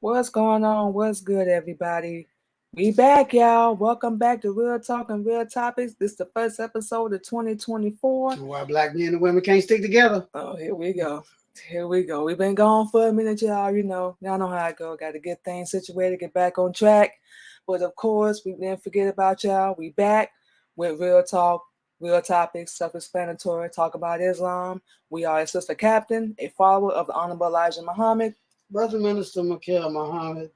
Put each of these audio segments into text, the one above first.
What's going on? What's good, everybody? We back, y'all. Welcome back to Real Talk and Real Topics. This is the first episode of 2024. Why black men and women can't stick together. Oh, here we go. Here we go. We've been gone for a minute, y'all. Y'all know how it go. Got to get things situated, get back on track. But of course, we didn't forget about y'all. We back with Real Talk, Real Topics, self-explanatory, talk about Islam. We are a sister captain, a follower of the Honorable Elijah Muhammad. Brother Minister Mikhail Muhammad,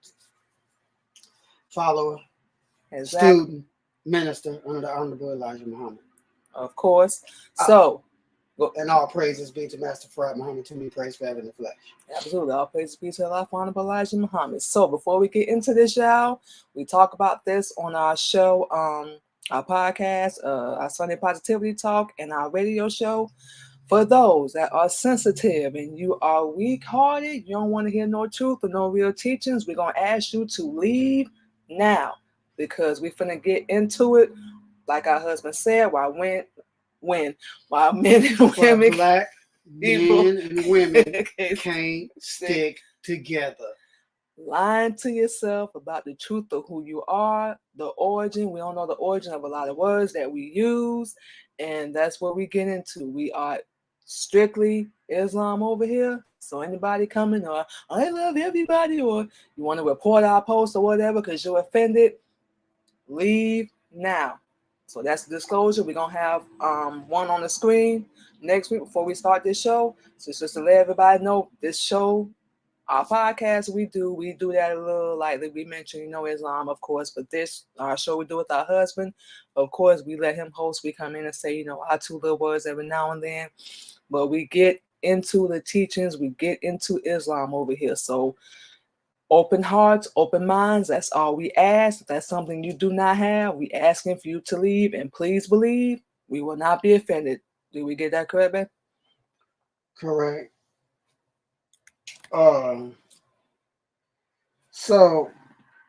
follower, Exactly. student, minister under the Honorable Elijah Muhammad. Of course. So, and all praises be to Master Farad Muhammad, to me praise forever in the flesh. Absolutely. All praises be to Allah, Honorable Elijah Muhammad. So before we get into this, y'all, we talk about this on our show, our podcast, our Sunday Positivity Talk, and our radio show. For those that are sensitive and you are weak-hearted, you don't want to hear no truth or no real teachings, we're going to ask you to leave now because we're finna get into it. Like our husband said, while men and women, black men and women can't stick together. Lying to yourself about the truth of who you are, the origin. We don't know the origin of a lot of words that we use, and that's what we get into. We are strictly Islam over here. So anybody coming or I love everybody or you want to report our post or whatever because you're offended, leave now. So that's the disclosure. We're going to have one on the screen next week before we start this show. So just to let everybody know, this show, our podcast, we do that a little lightly. We mentioned, Islam, of course, but this, our show we do with our husband, of course, we let him host. We come in and say, our two little words every now and then. But we get into the teachings. We get into Islam over here. So open hearts, open minds. That's all we ask. If that's something you do not have, we asking for you to leave. And please believe, we will not be offended. Did we get that correct, Ben? Correct. So,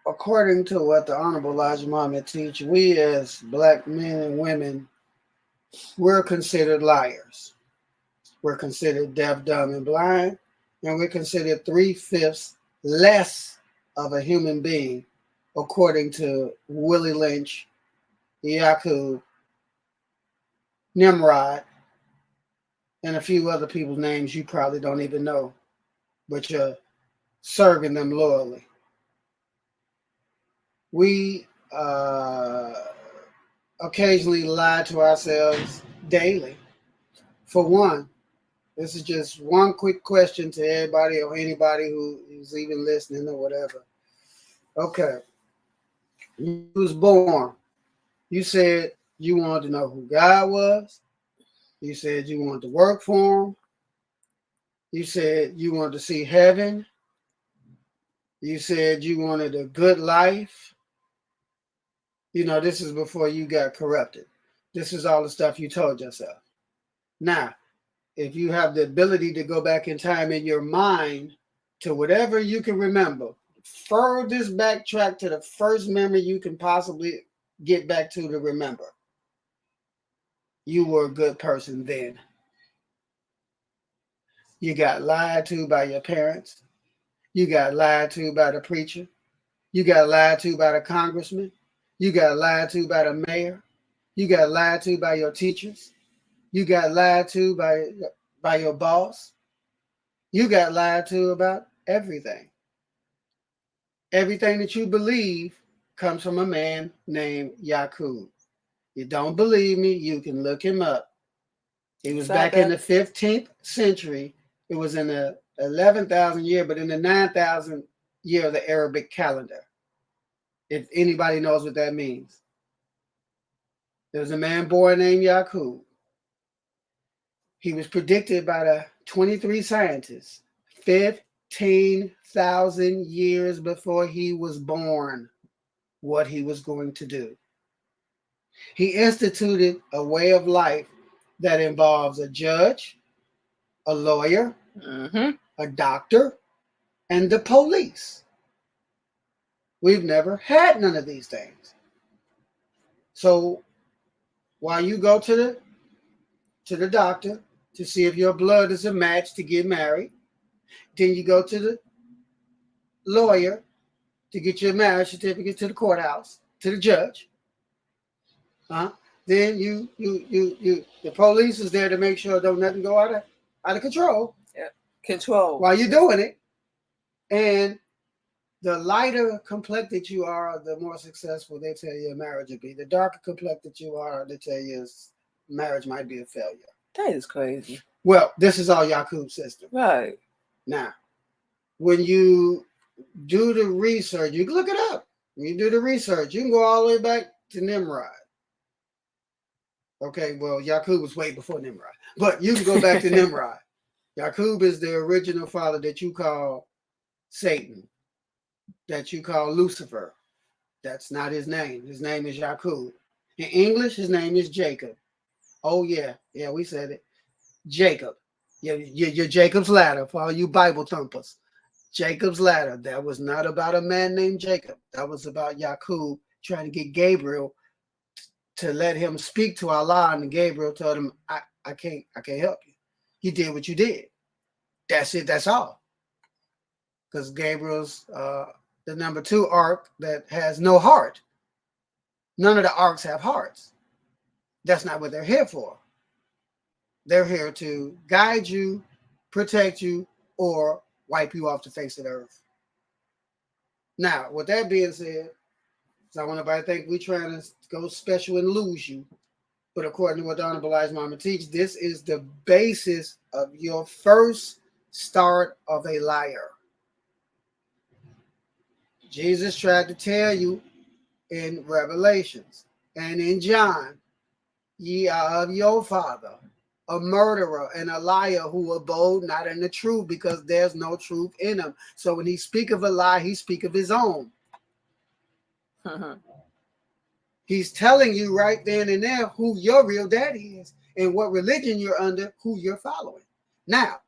according to what the Honorable Elijah Muhammad teach, we as black men and women, we're considered liars. We're considered deaf, dumb, and blind, and we're considered 3/5 less of a human being, according to Willie Lynch, Yakub, Nimrod, and a few other people's names you probably don't even know, but you're serving them loyally. We occasionally lie to ourselves daily. For one, this is just one quick question to everybody or anybody who is even listening or whatever. Okay. You was born. You said you wanted to know who God was. You said you wanted to work for him. You said you wanted to see heaven. You said you wanted a good life. This is before you got corrupted. This is all the stuff you told yourself. Now, if you have the ability to go back in time in your mind to whatever you can remember, furthest backtrack to the first memory you can possibly get back to remember. You were a good person then. You got lied to by your parents. You got lied to by the preacher. You got lied to by the congressman. You got lied to by the mayor. You got lied to by your teachers. You got lied to by your boss. You got lied to about everything. Everything that you believe comes from a man named Yakub. You don't believe me, you can look him up. He was back in the 15th century. It was in the 11,000 year, but in the 9,000 year of the Arabic calendar. If anybody knows what that means. There was a man born named Yakub. He was predicted by the 23 scientists 15,000 years before he was born what he was going to do. He instituted a way of life that involves a judge, a lawyer, a doctor, and the police. We've never had none of these things. So while you go to the doctor to see if your blood is a match to get married, then you go to the lawyer to get your marriage certificate to the courthouse, to the judge. Then the police is there to make sure don't nothing go out of control. Yeah. Control. While you're doing it. And the lighter complected you are, the more successful they tell you a marriage will be. The darker complected you are, they tell you marriage might be a failure. That is crazy. Well, this is all Yakub's system. Right. Now, when you do the research, you can look it up. When you do the research, you can go all the way back to Nimrod. Okay, well, Yakub was way before Nimrod. But you can go back to Nimrod. Yakub is the original father that you call Satan, that you call Lucifer. That's not his name. His name is Yakub. In English, his name is Jacob. Oh, yeah. Yeah, we said it. Jacob. You're Jacob's ladder for all you Bible thumpers. Jacob's ladder. That was not about a man named Jacob. That was about Yakub trying to get Gabriel to let him speak to Allah, and Gabriel told him, I can't help you. You did what you did. That's it. That's all. Because Gabriel's the number 2 ark that has no heart. None of the arks have hearts. That's not what they're here for. They're here to guide you, protect you, or wipe you off the face of the earth. Now, with that being said, I want everybody to think we're trying to go special and lose you. But according to what the Honorable Elijah Muhammad teaches, this is the basis of your first start of a liar. Jesus tried to tell you in Revelations and in John, ye are of your father, a murderer and a liar who abode not in the truth, because there's no truth in him. So when he speak of a lie, he speak of his own. He's telling you right then and there who your real daddy is and what religion you're under, who you're following. Now,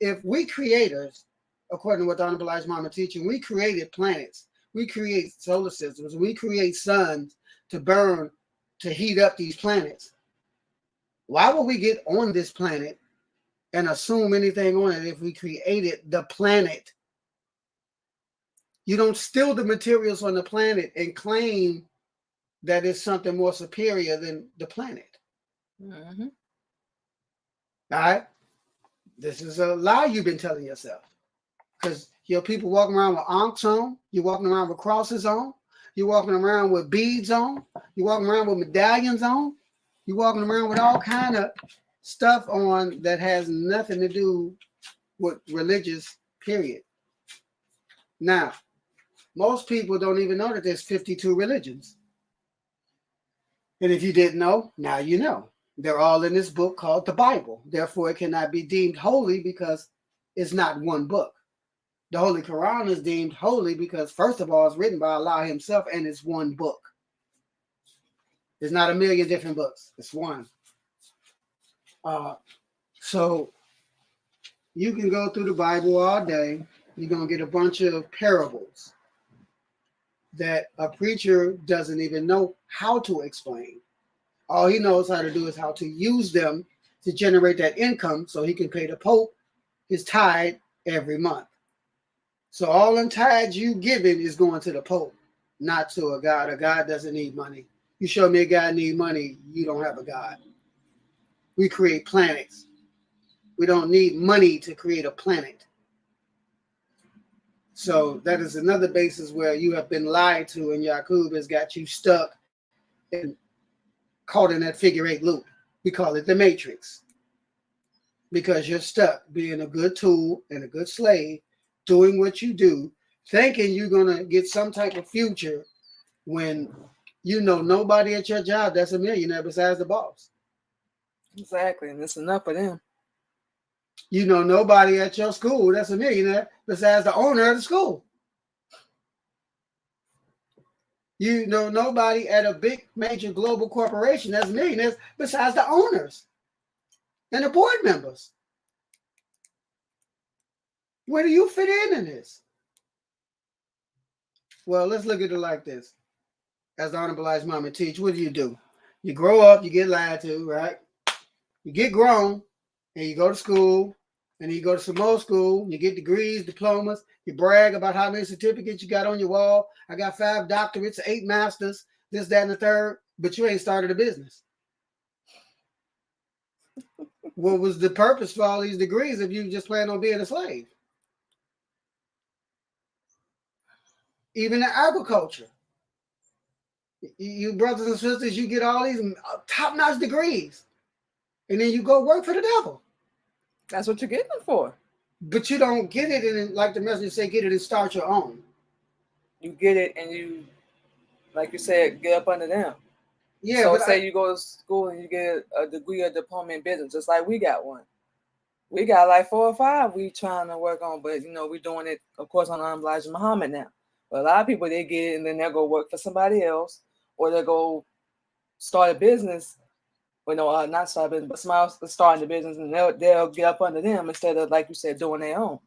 if we creators, according to what the Honorable Elijah Muhammad teaching, we created planets, we create solar systems, we create suns to burn, to heat up these planets. Why would we get on this planet and assume anything on it if we created the planet? You don't steal the materials on the planet and claim that it's something more superior than the planet. Mm-hmm. All right? This is a lie you've been telling yourself. Because your people walking around with ankhs on, you're walking around with crosses on, you're walking around with beads on, you're walking around with medallions on, you're walking around with all kind of stuff on that has nothing to do with religious, period. Now, most people don't even know that there's 52 religions. And if you didn't know, now you know. They're all in this book called the Bible. Therefore, it cannot be deemed holy because it's not one book. The Holy Quran is deemed holy because, first of all, it's written by Allah himself and it's one book. There's not a million different books. It's one. So you can go through the Bible all day. You're going to get a bunch of parables that a preacher doesn't even know how to explain. All he knows how to do is how to use them to generate that income so he can pay the Pope his tithe every month. So all them tithes you giving is going to the Pope, not to a God. A God doesn't need money. You show me a God need money, you don't have a God. We create planets. We don't need money to create a planet. So that is another basis where you have been lied to, and Yakub has got you stuck and caught in that figure 8 loop. We call it the Matrix. Because you're stuck being a good tool and a good slave, doing what you do, thinking you're going to get some type of future when you know nobody at your job that's a millionaire besides the boss. Exactly, and it's enough for them. You know nobody at your school that's a millionaire besides the owner of the school. You know nobody at a big major global corporation that's millionaires besides the owners and the board members. Where do you fit in this? Well, let's look at it like this. As the Honorable Elijah Muhammad teach, what do? You grow up, you get lied to, right? You get grown, and you go to school, And then you go to some more school, you get degrees, diplomas, you brag about how many certificates you got on your wall. I got 5 doctorates, 8 masters, this, that, and the third, but you ain't started a business. What was the purpose for all these degrees if you just plan on being a slave? Even in agriculture, you brothers and sisters, you get all these top-notch degrees, and then you go work for the devil. That's what you're getting them for. But you don't get it, and like the message say, get it and start your own. You get it, and you, like you said, get up under them. Yeah. So say you go to school and you get a degree or diploma in business, just like we got one. We got like 4 or 5 we trying to work on, but we're doing it, of course, on Elijah Muhammad now. But a lot of people, they get it and then they'll go work for somebody else, or they'll go start a business. Well, no, not start a business, but somebody else is starting the business, and they'll get up under them instead of, like you said, doing their own.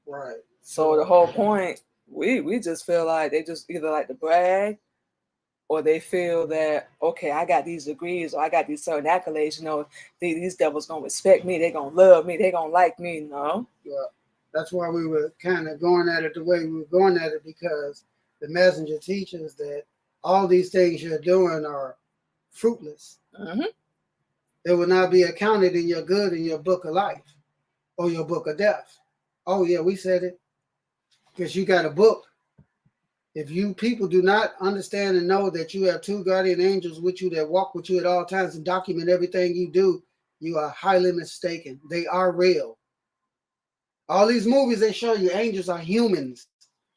Right. So the whole point, we just feel like they just either like to brag, or they feel that, okay, I got these degrees, or I got these certain accolades, these devils gonna respect me, they gonna love me, they gonna like me. No. Yeah. That's why we were kind of going at it the way we were going at it, because the messenger teaches that all these things you're doing are fruitless. Mm-hmm. It will not be accounted in your good in your book of life or your book of death. Oh, yeah, we said it. Because you got a book. If you people do not understand and know that you have 2 guardian angels with you that walk with you at all times and document everything you do, you are highly mistaken. They are real. All these movies, they show you angels are humans.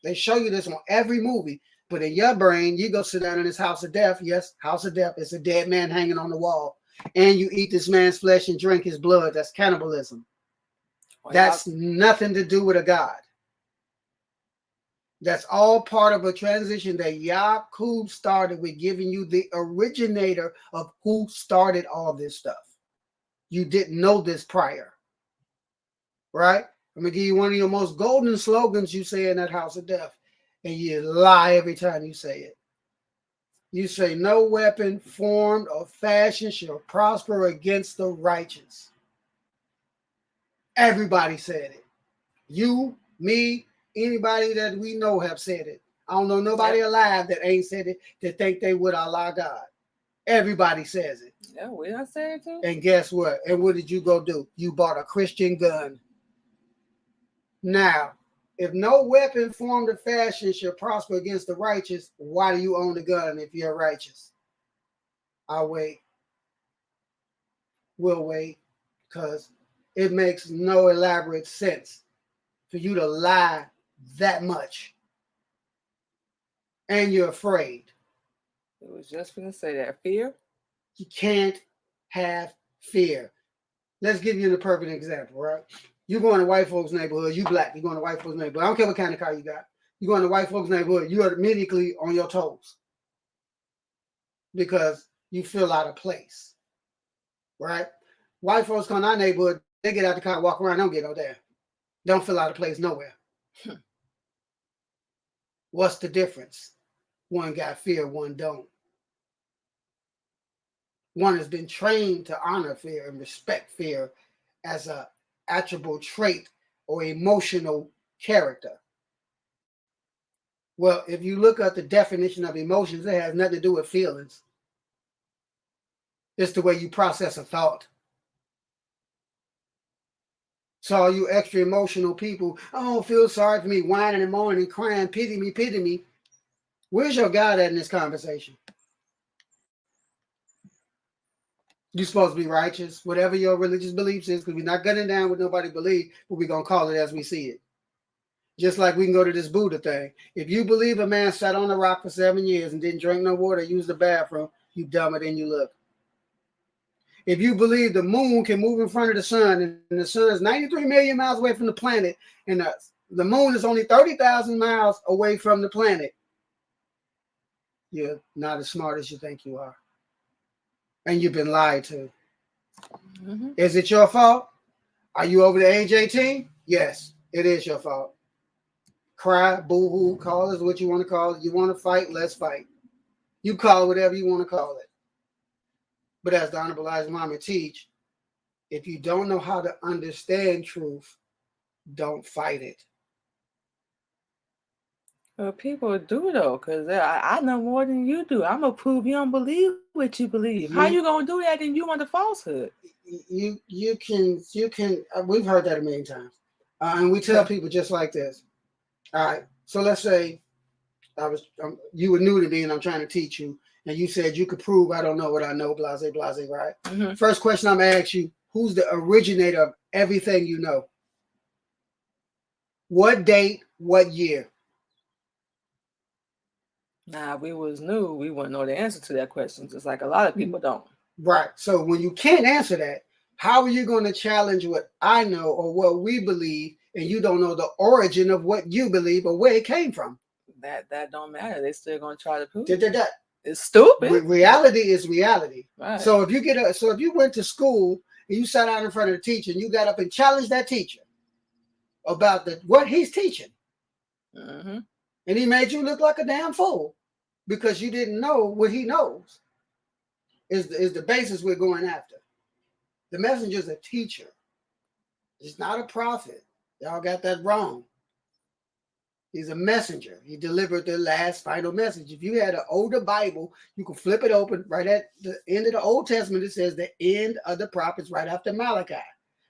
They show you this on every movie. But in your brain, you go sit down in this house of death. Yes, house of death. It's a dead man hanging on the wall. And you eat this man's flesh and drink his blood. That's cannibalism. Well, that's nothing to do with a God. That's all part of a transition that Yaqub started with, giving you the originator of who started all this stuff. You didn't know this prior. Right? I'm going to give you one of your most golden slogans you say in that house of death. And you lie every time you say it. You say, no weapon formed or fashioned shall prosper against the righteous. Everybody said it. You, me, anybody that we know have said it. I don't know nobody alive that ain't said it that think they would Allah God. Everybody says it. Yeah, we not saying it too. And guess what? And what did you go do? You bought a Christian gun. Now, if no weapon formed or fashioned shall prosper against the righteous, why do you own the gun if you're righteous? I'll wait. We'll wait, because it makes no elaborate sense for you to lie that much. And you're afraid. It was just going to say that. Fear? You can't have fear. Let's give you the perfect example, right? You go in a white folks' neighborhood, you black, you go in a white folks' neighborhood. I don't care what kind of car you got. You go in a white folks' neighborhood, you are immediately on your toes because you feel out of place, right? White folks come in our neighborhood, they get out the car, walk around, don't get no there. Don't feel out of place nowhere. What's the difference? One got fear, one don't. One has been trained to honor fear and respect fear as a attribute trait or emotional character. Well, if you look at the definition of emotions, it has nothing to do with feelings. It's the way you process a thought. So all you extra emotional people, oh, feel sorry for me, whining and moaning and crying, pity me, pity me. Where's your God at in this conversation? You're supposed to be righteous, whatever your religious beliefs is, because we're not gunning down what nobody believe, but we're going to call it as we see it. Just like we can go to this Buddha thing. If you believe a man sat on a rock for 7 years and didn't drink no water, use the bathroom, you dumber than you look. If you believe the moon can move in front of the sun, and the sun is 93 million miles away from the planet, and the moon is only 30,000 miles away from the planet, you're not as smart as you think you are. And you've been lied to. Mm-hmm. Is it your fault? Are you over the age 18? Yes, it is your fault. Cry, boo-hoo, call it what you want to call it. You want to fight, let's fight. You call it whatever you want to call it. But as the Honorable Elijah Muhammad teach, If you don't know how to understand truth, don't fight it. Well, people do though, because I know more than you do. I'm gonna prove you don't believe what you believe. How You you gonna do that and you want the falsehood? you can we've heard that a million times, and we tell people just like this. All right, so let's say you were new to me and I'm trying to teach you, and you said you could prove I don't know what I know, blase, blase, right? Mm-hmm. First question I'm gonna ask you: who's the originator of everything you know? What date? What year? Nah, we was new. We wouldn't know the answer to that question, just like a lot of people don't. Right. So when you can't answer that, how are you going to challenge what I know or what we believe, and you don't know the origin of what you believe or where it came from? That don't matter. They still gonna try to prove That, it. that, It's stupid. reality is reality. Right. So if you went to school and you sat out in front of the teacher and you got up and challenged that teacher about what he's teaching, Mm-hmm. and he made you look like a damn fool because you didn't know what he knows, is the basis we're going after. The messenger's a teacher. He's not a prophet. Y'all got that wrong. He's a messenger. He delivered the last final message. If you had an older Bible, you can flip it open right at the end of the Old Testament. It says the end of the prophets right after Malachi.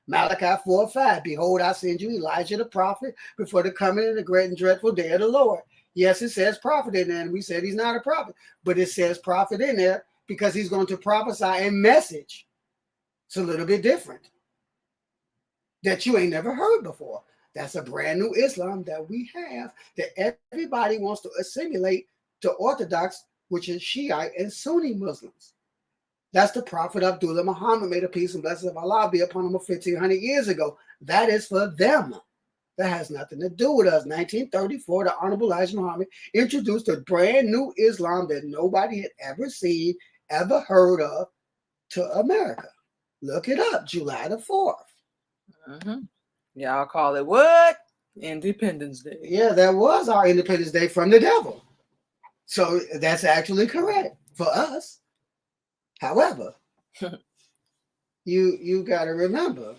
Malachi 4:5. Behold, I send you Elijah the prophet before the coming of the great and dreadful day of the Lord. Yes, it says prophet in there, and we said he's not a prophet, but it says prophet in there because he's going to prophesy a message. It's a little bit different that you ain't never heard before. That's a brand new Islam that we have that everybody wants to assimilate to Orthodox, which is Shiite and Sunni Muslims. That's the Prophet Abdullah Muhammad, may the peace and blessings of Allah be upon him 1,500 years ago. That is for them. That has nothing to do with us. 1934, the Honorable Elijah Muhammad introduced a brand new Islam that nobody had ever seen, ever heard of to America. Look it up, July the 4th. Mm-hmm. Y'all call it what? Independence Day. Yeah, that was our Independence Day from the devil. So that's actually correct for us. However, you got to remember,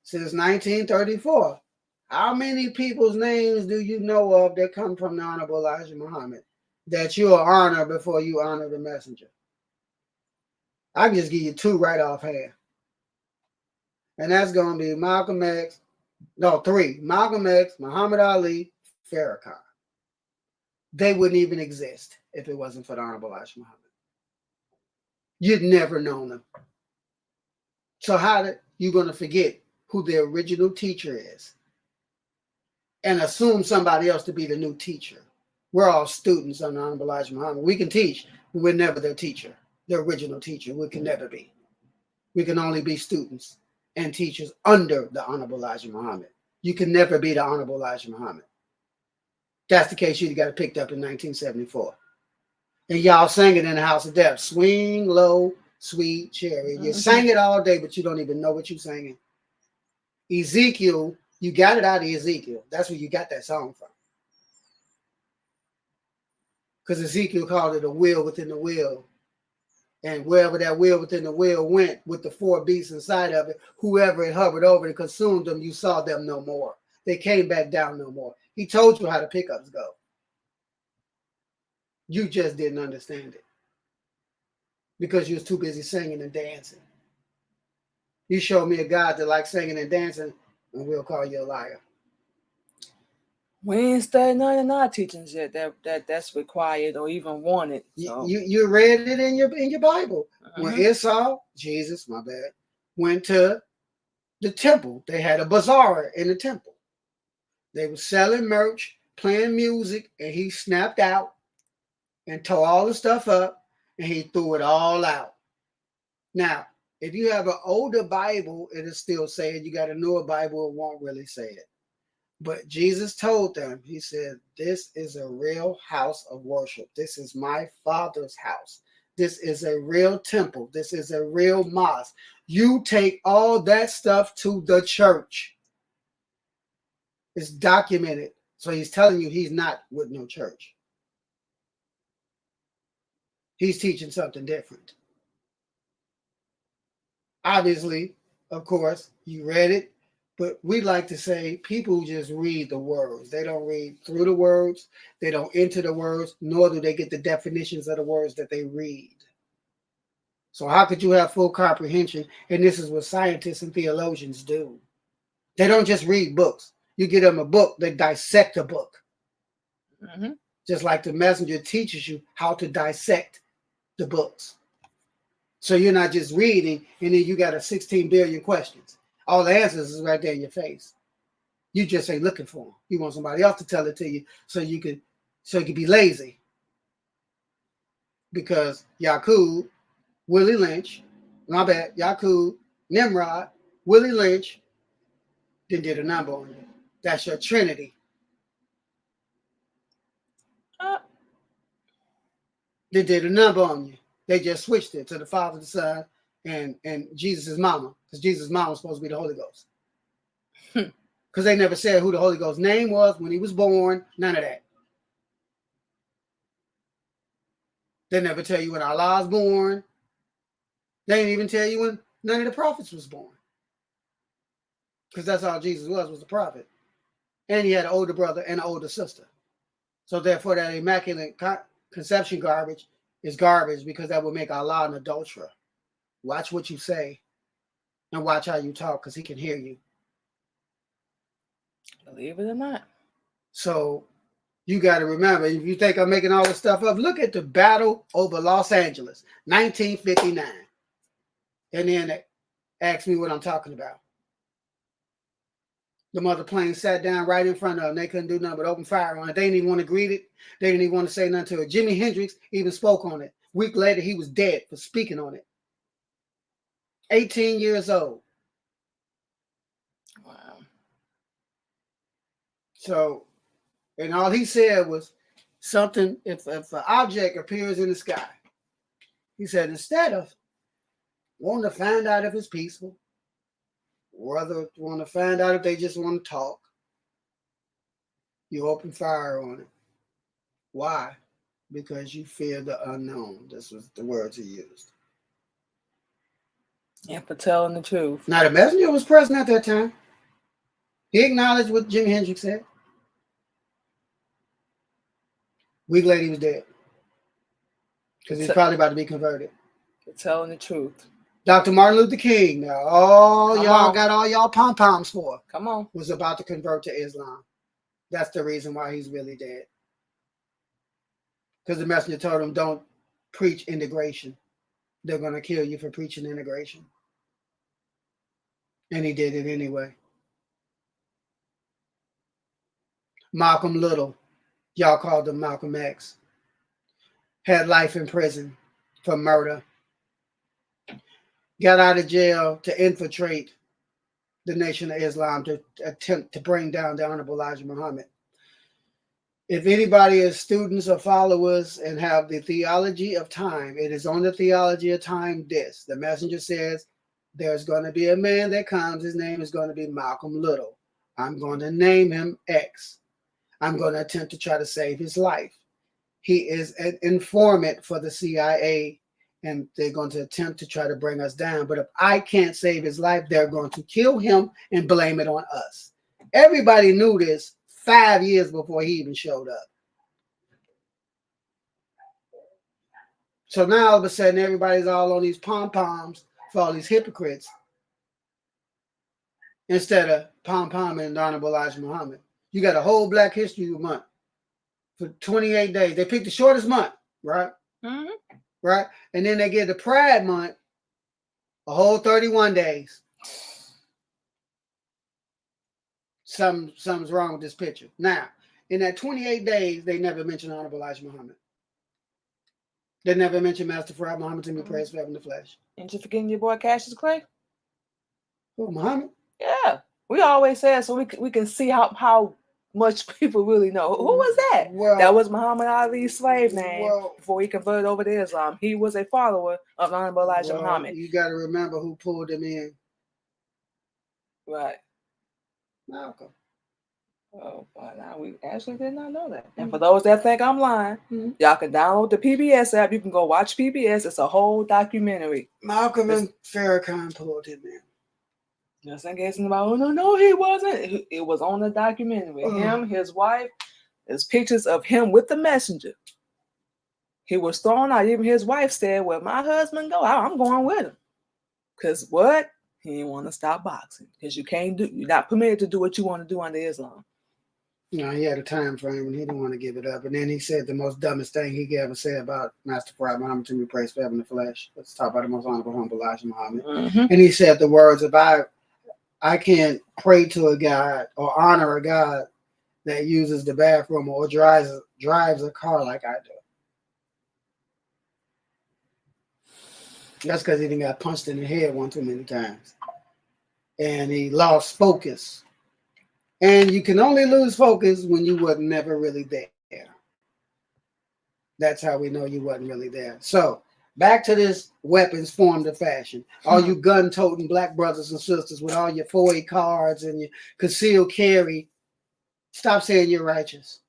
since 1934, how many people's names do you know of that come from the Honorable Elijah Muhammad that you'll honor before you honor the messenger? I can just give you two right offhand. And that's going to be Malcolm X. No, three. Malcolm X, Muhammad Ali, Farrakhan. They wouldn't even exist if it wasn't for the Honorable Elijah Muhammad. You'd never known them. So how are you going to forget who the original teacher is and assume somebody else to be the new teacher? We're all students on the Honorable Elijah Muhammad. We can teach, but we're never their teacher, their original teacher. We can never be. We can only be students and teachers under the Honorable Elijah Muhammad. You can never be the Honorable Elijah Muhammad. That's the case you got picked up in 1974. And y'all sang it in the House of Death. Swing low, sweet cherry. You sang it all day, but you don't even know what you're singing. Ezekiel, you got it out of Ezekiel. That's where you got that song from. Because Ezekiel called it a wheel within the wheel. And wherever that wheel within the wheel went with the four beasts inside of it, whoever it hovered over and consumed them, you saw them no more. They came back down no more. He told you how the pickups go. You just didn't understand it because you was too busy singing and dancing. You showed me a God that likes singing and dancing, and we'll call you a liar. We ain't studied none of our teachings yet that's required or even wanted. So. You read it in your Bible. When Esau, Jesus, my bad, went to the temple, they had a bazaar in the temple. They were selling merch, playing music, and he snapped out and tore all the stuff up, and he threw it all out. Now, if you have an older Bible, it'll still say it. You got a newer Bible, it won't really say it. But Jesus told them, he said, this is a real house of worship. This is my Father's house. This is a real temple. This is a real mosque. You take all that stuff to the church. It's documented. So he's telling you he's not with no church. He's teaching something different. Obviously, of course, you read it, but we like to say people just read the words. They don't read through the words, they don't enter the words, nor do they get the definitions of the words that they read. So, how could you have full comprehension? And this is what scientists and theologians do. They don't just read books. You get them a book, they dissect a book. Mm-hmm. Just like the messenger teaches you how to dissect the books. So you're not just reading and then you got a 16 billion questions. All the answers is right there in your face. You just ain't looking for them. You want somebody else to tell it to you so you can be lazy. Because Yakub, Willie Lynch, my bad, Yakub, Nimrod, Willie Lynch, then did a number on you. That's your Trinity. They did a number on you. They just switched it to the Father, the Son, and Jesus' mama, because Jesus' mama was supposed to be the Holy Ghost. Because they never said who the Holy Ghost's name was when he was born. None of that. They never tell you when Allah was born. They didn't even tell you when none of the prophets was born. Because that's all Jesus was a prophet. And he had an older brother and an older sister. So therefore that immaculate conception garbage is garbage because that will make Allah an adulterer. Watch what you say and watch how you talk because he can hear you. Believe it or not. So you got to remember, if you think I'm making all this stuff up, look at the battle over Los Angeles, 1959. And then ask me what I'm talking about. The mother plane sat down right in front of them. They couldn't do nothing but open fire on it. They didn't even want to greet it. They didn't even want to say nothing to it. Jimi Hendrix even spoke on it. A week later, he was dead for speaking on it. 18 years old. Wow. So, and all he said was something, if an object appears in the sky, he said, instead of wanting to find out if it's peaceful, rather want to find out if they just want to talk, you open fire on it. Why? Because you fear the unknown. This was the words he used. And for telling the truth. Now, the messenger was present at that time. He acknowledged what Jimi Hendrix said. Week later, he was dead. Because he's probably about to be converted. For telling the truth. Dr. Martin Luther King, now all y'all got all y'all pom-poms for. Come on. Was about to convert to Islam. That's the reason why he's really dead. Because the messenger told him, don't preach integration. They're going to kill you for preaching integration. And he did it anyway. Malcolm Little, y'all called him Malcolm X, had life in prison for murder. Got out of jail to infiltrate the Nation of Islam to attempt to bring down the Honorable Elijah Muhammad. If anybody is students or followers and have the theology of time, it is on the theology of time this. The messenger says, there's going to be a man that comes. His name is going to be Malcolm Little. I'm going to name him X. I'm going to attempt to try to save his life. He is an informant for the CIA, and they're going to attempt to try to bring us down. But if I can't save his life, they're going to kill him and blame it on us. Everybody knew this 5 years before he even showed up. So now all of a sudden, everybody's all on these pom-poms for all these hypocrites instead of pom-pomming and Honorable Elijah Muhammad. You got a whole Black History Month for 28 days. They picked the shortest month, right? Mm-hmm. Right? And then they give the Pride Month a whole 31 days. Something's wrong with this picture. Now, in that 28 days, they never mentioned Honorable Elijah Muhammad. They never mentioned Master Farad Muhammad to be praised forever in the flesh. Ain't you forgetting your boy Cassius Clay? Who, Muhammad? Yeah. We always say it so we can see how much people really know. Who was that? Well, that was Muhammad Ali's slave name before he converted over to Islam. He was a follower of Honorable Elijah Muhammad. You got to remember who pulled him in. Right. Malcolm. Oh, but now we actually did not know that. And for those that think I'm lying, y'all can download the PBS app. You can go watch PBS. It's a whole documentary. Malcolm and Farrakhan pulled him in. Just in case anybody, oh no, he wasn't. It was on the documentary. Him, his wife. There's pictures of him with the messenger. He was thrown out. Even his wife said, "Well, my husband go, I'm going with him." Cause what? He didn't want to stop boxing. Cause you're not permitted to do what you want to do under Islam. You know, he had a time frame and he didn't want to give it up. And then he said the most dumbest thing he could ever say about Master Prophet Muhammad, to be praised forever in the flesh. Let's talk about the most honorable, humble Elijah Muhammad. And he said the words, if I can't pray to a God or honor a God that uses the bathroom or drives a car like I do. That's because he done got punched in the head one too many times. And he lost focus. And you can only lose focus when you were never really there. That's how we know you wasn't really there. So back to this weapons form to fashion. All you gun-toting black brothers and sisters with all your 4A cards and your concealed carry, stop saying you're righteous.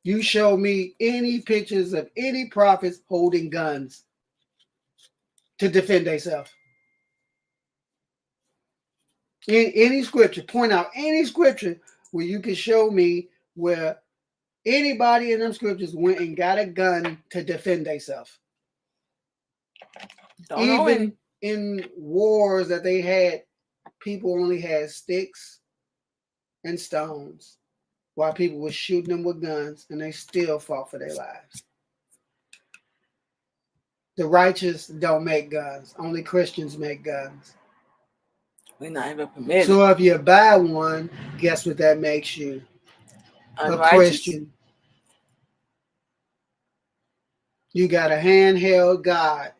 You show me any pictures of any prophets holding guns to defend themselves. In any scripture, point out any scripture where you can show me where anybody in them scriptures went and got a gun to defend themselves. Even in wars that they had, people only had sticks and stones while people were shooting them with guns, and they still fought for their lives. The righteous don't make guns. Only Christians make guns. We're not even permitted. So if you buy one, guess what that makes you? A Christian. You got a handheld God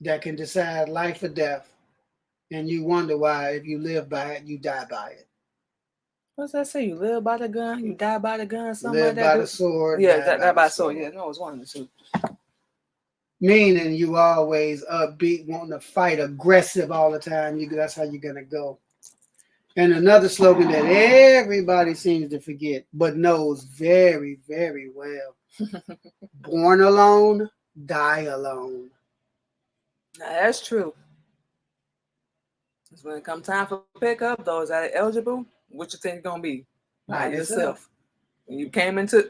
that can decide life or death. And you wonder why, if you live by it, you die by it. What's that say? You live by the gun, you die by the gun, something live like that. By the sword. Yeah, die by the sword. Yeah, no, it's one of the two. Meaning you always upbeat, wanting to fight, aggressive all the time. That's how you're going to go. And another slogan that everybody seems to forget, but knows very, very well. Born alone, die alone. Now, that's true. When it comes time for pickup, those that are eligible, what you think going to be? By yourself. When you came into,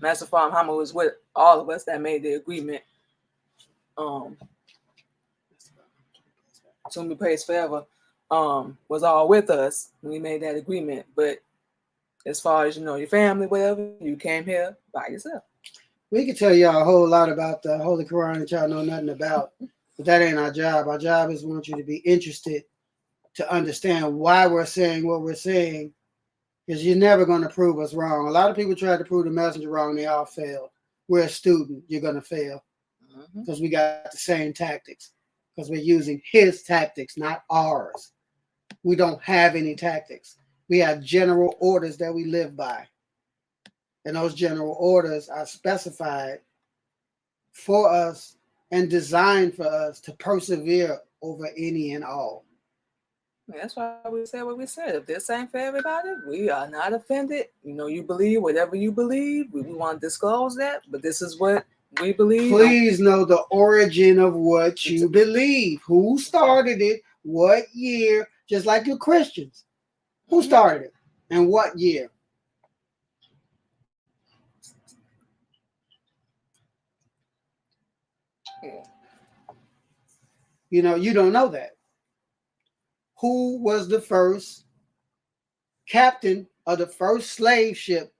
Master Prophet Muhammad was with all of us that made the agreement. To be praised forever, was all with us when we made that agreement. But as far as your family, whatever, you came here by yourself. We can tell y'all a whole lot about the Holy Quran that y'all know nothing about, but that ain't our job. Our job is want you to be interested to understand why we're saying what we're saying, because you're never going to prove us wrong. A lot of people tried to prove the messenger wrong. They all failed. We're a student. You're going to fail because we got the same tactics, because we're using his tactics, not ours. We don't have any tactics. We have general orders that we live by. And those general orders are specified for us and designed for us to persevere over any and all. That's why we said what we said. If this ain't for everybody, we are not offended. You believe whatever you believe. We want to disclose that, but this is what we believe. Please know the origin of what you believe. Who started it? What year? Just like you Christians. Who started it? And what year? Yeah. You don't know that. Who was the first captain of the first slave ship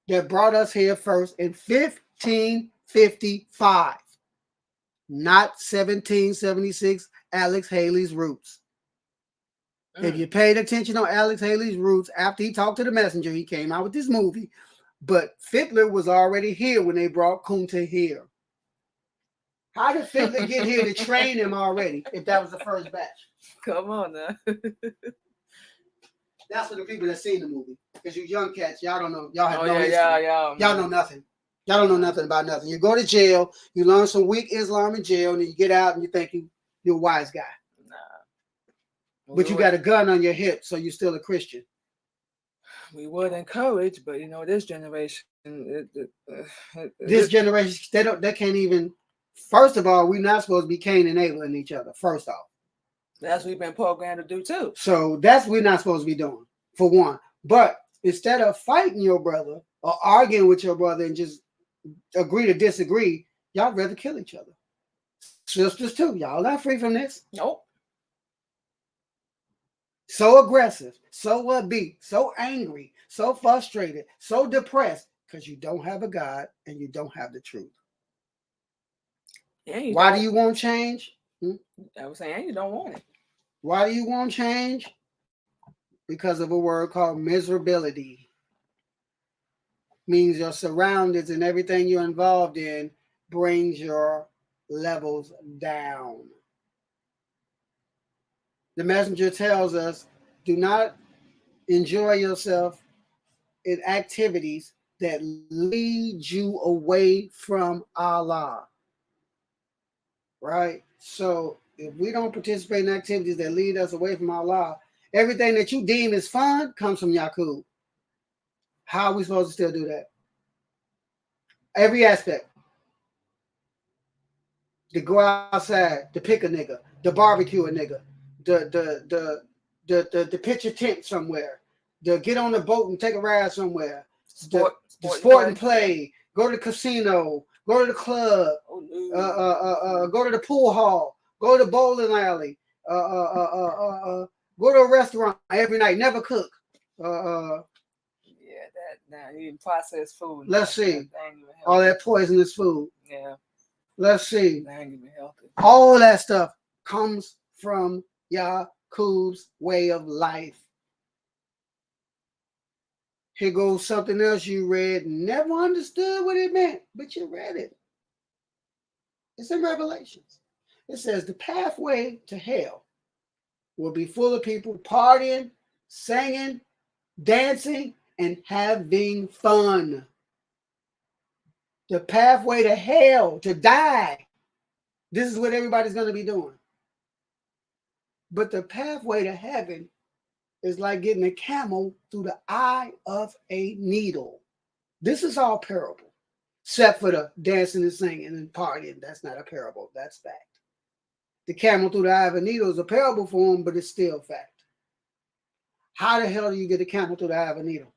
that brought us here first in 1555? Not 1776, Alex Haley's roots. If you paid attention on Alex Haley's roots, after he talked to the messenger, he came out with this movie. But Fiddler was already here when they brought Kunta here. How did Fiddler get here to train him already if that was the first batch? Come on now. That's for the people that seen the movie. Because you young cats, y'all don't know. Y'all have no history. Y'all know nothing. Y'all don't know nothing about nothing. You go to jail, you learn some weak Islam in jail, and then you get out and you think you're a wise guy. Nah. But you got a gun on your hip, so you're still a Christian. We would encourage, but this generation, This generation, they can't even. First of all, we're not supposed to be Cain enabling each other. First off, that's what we've been programmed to do too. So that's what we're not supposed to be doing, for one. But instead of fighting your brother or arguing with your brother and just agree to disagree, y'all rather kill each other. Sisters too, y'all not free from this. Nope. So aggressive, so upbeat, so angry, so frustrated, so depressed because you don't have a God and you don't have the truth. Why do you want change? I was saying you don't want it. Why do you want change? Because of a word called miserability. Means your surroundings and everything you're involved in brings your levels down. The messenger tells us, do not enjoy yourself in activities that lead you away from Allah. Right? So if we don't participate in activities that lead us away from Allah, everything that you deem as fun comes from Yaqub. How are we supposed to still do that? Every aspect. To go outside, to pick a nigga, to barbecue a nigga, the pitch a tent somewhere, to get on the boat and take a ride somewhere, sport and play, go to the casino, go to the club, go to the pool hall, go to the bowling alley, go to a restaurant every night, never cook. Eating processed food. Let's see. All that poisonous food. Yeah. Let's see. That ain't even healthy. All that stuff comes from Yaqub's way of life. Here goes something else you read, never understood what it meant, but you read it. It's in Revelations. It says the pathway to hell will be full of people partying, singing, dancing, and having fun. The pathway to hell, to die. This is what everybody's going to be doing. But the pathway to heaven is like getting a camel through the eye of a needle. This is all parable, except for the dancing and singing and partying. That's not a parable. That's fact. The camel through the eye of a needle is a parable for him, but it's still fact. How the hell do you get a camel through the eye of a needle?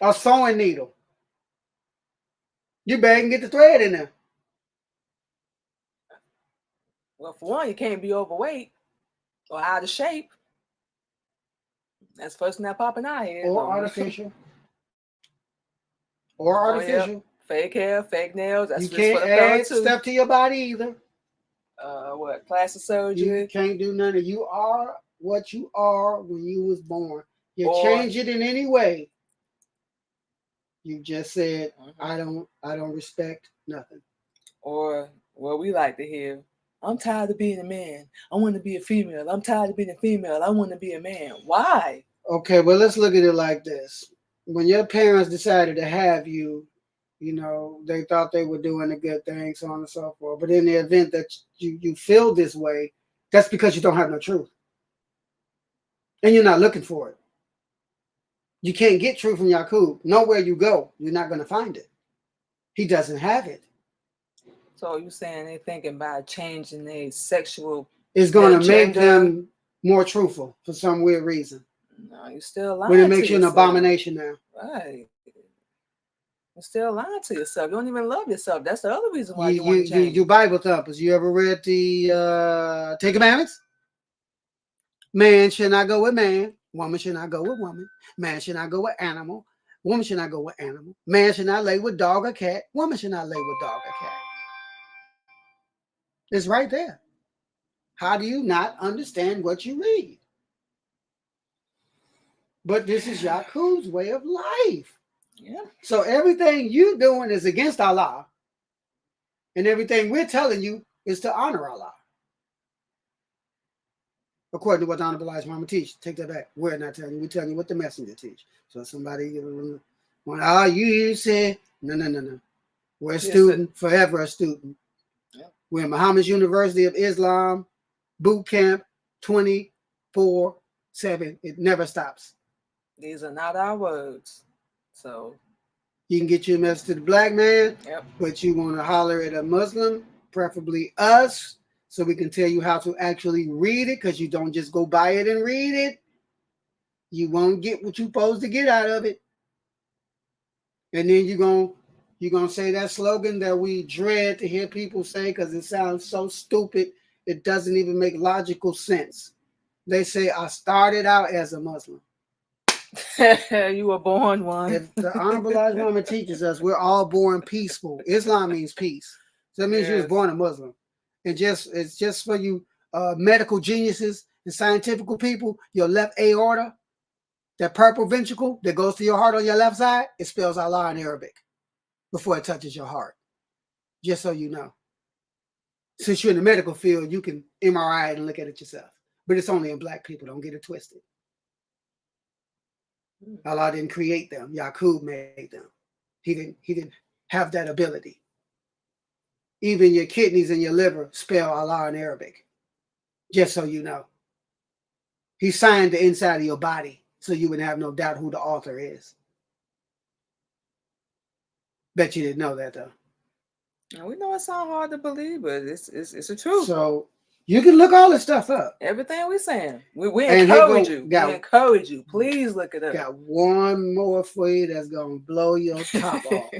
A sewing needle. You better get the thread in there. Well, for one, you can't be overweight or out of shape. That's the first thing that popping out here. Or artificial. Or artificial. Yep. Fake hair, fake nails. That's you can't add stuff to your body either. Plastic surgery. You can't do none of. You are what you are when you was born. You change it in any way. You just said, I don't respect nothing. Or what we like to hear, I'm tired of being a man. I want to be a female. I'm tired of being a female. I want to be a man. Why? Okay, well, let's look at it like this. When your parents decided to have you, they thought they were doing a good thing, so on and so forth. But in the event that you feel this way, that's because you don't have no truth. And you're not looking for it. You can't get truth from Yaqub. Nowhere you go, you're not going to find it. He doesn't have it. So you're saying they're thinking about changing their sexual... It's going to make them more truthful for some weird reason. No, you're still lying. When it makes you an abomination now. Right. You're still lying to yourself. You don't even love yourself. That's the other reason why you want to change. You Bible thumpers. You ever read the Ten Commandments? Man should not go with man. Woman should not go with woman. Man should not go with animal. Woman should not go with animal. Man should not lay with dog or cat. Woman should not lay with dog or cat. It's right there. How do you not understand what you read? But this is Yaqub's way of life. Yeah. So everything you're doing is against Allah. And everything we're telling you is to honor Allah. According to what the Honorable Elijah Muhammad teach. Take that back. We're not telling you. We're telling you what the messenger teach. So somebody, you said, no. We're a student, forever a student. Yeah. We're in Muhammad's University of Islam, boot camp, 24/7. It never stops. These are not our words. So, You can get your message to the black man, yep. but you want to holler at a Muslim, preferably us, so we can tell you how to actually read it, because you don't just go buy it and read it. You won't get what you're supposed to get out of it. And then you're gonna say that slogan that we dread to hear people say because it sounds so stupid. It doesn't even make logical sense. They say, I started out as a Muslim. You were born one. If the Honorable Elijah Muhammad teaches us we're all born peaceful, Islam means peace. So that means you was born a Muslim. And it's just for you medical geniuses and scientific people, your left aorta, that purple ventricle that goes to your heart on your left side, it spells Allah in Arabic before it touches your heart. Just so you know. Since you're in the medical field, you can MRI it and look at it yourself. But it's only in black people. Don't get it twisted. Allah didn't create them. Yaqub made them. He didn't have that ability. Even your kidneys and your liver spell Allah in Arabic. Just so you know. He signed the inside of your body so you wouldn't have no doubt who the author is. Bet you didn't know that though. And we know it sounds hard to believe, but it's the truth. So you can look all this stuff up. Everything we're saying. We encourage you. We encourage you. Please look it up. Got one more for you that's going to blow your top off.